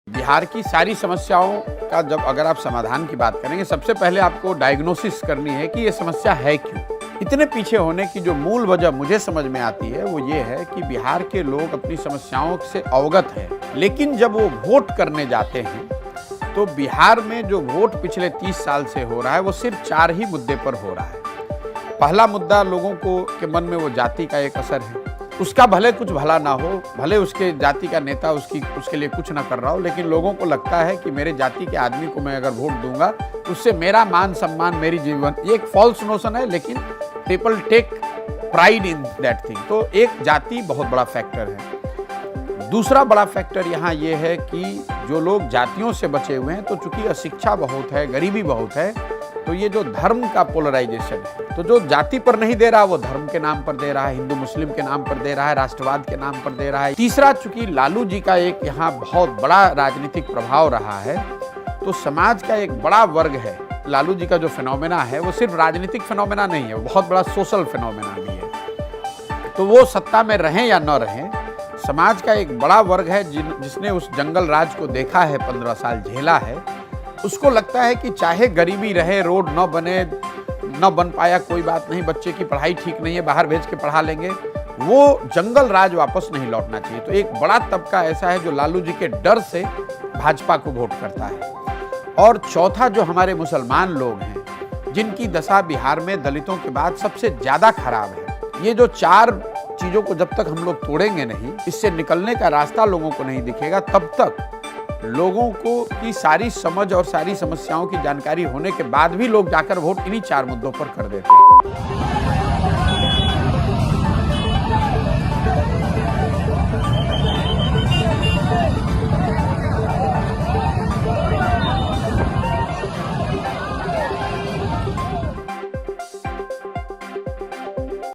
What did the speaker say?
बिहार की सारी समस्याओं का जब अगर आप समाधान की बात करेंगे, सबसे पहले आपको डायग्नोसिस करनी है कि ये समस्या है क्यों। इतने पीछे होने की जो मूल वजह मुझे समझ में आती है वो ये है कि बिहार के लोग अपनी समस्याओं से अवगत हैं, लेकिन जब वो वोट करने जाते हैं तो बिहार में जो वोट पिछले 30 साल से हो रहा है वो सिर्फ 4 ही मुद्दे पर हो रहा है। पहला मुद्दा लोगों को के मन में वो जाति का एक असर है, उसका भले कुछ भला ना हो, भले उसके जाति का नेता उसके लिए कुछ ना कर रहा हो, लेकिन लोगों को लगता है कि मेरे जाति के आदमी को मैं अगर वोट दूंगा उससे मेरा मान सम्मान, मेरी जीवन, ये एक फॉल्स नोशन है, लेकिन people take pride in that thing. तो एक जाति बहुत बड़ा फैक्टर है। दूसरा बड़ा फैक्टर यहाँ ये है कि जो लोग जातियों से बचे हुए हैं, तो चूंकि अशिक्षा बहुत है, गरीबी बहुत है, तो ये जो धर्म का पोलराइजेशन है, तो जो जाति पर नहीं दे रहा वो धर्म के नाम पर दे रहा है, हिंदू मुस्लिम के नाम पर दे रहा है, राष्ट्रवाद के नाम पर दे रहा है। तीसरा, चूंकि लालू जी का एक यहाँ बहुत बड़ा राजनीतिक प्रभाव रहा है, तो समाज का एक बड़ा वर्ग है, लालू जी का जो फिनोमेना है वो सिर्फ राजनीतिक फिनोमेना नहीं है, वो बहुत बड़ा सोशल फिनोमेना भी है। तो वो सत्ता में रहें या न रहें, समाज का एक बड़ा वर्ग है जिसने उस जंगल राज को देखा है, 15 साल झेला है, उसको लगता है कि चाहे गरीबी रहे, रोड न बने, न बन पाया कोई बात नहीं, बच्चे की पढ़ाई ठीक नहीं है, बाहर भेज के पढ़ा लेंगे, वो जंगल राज वापस नहीं लौटना चाहिए। तो एक बड़ा तबका ऐसा है जो लालू जी के डर से भाजपा को वोट करता है। और चौथा, जो हमारे मुसलमान लोग हैं, जिनकी दशा बिहार में दलितों के बाद सबसे ज्यादा खराब है। ये जो 4 चीजों को जब तक हम लोग तोड़ेंगे नहीं, इससे निकलने का रास्ता लोगों को नहीं दिखेगा, तब तक लोगों को की सारी समझ और सारी समस्याओं की जानकारी होने के बाद भी लोग जाकर वोट इन्हीं 4 मुद्दों पर कर देते हैं।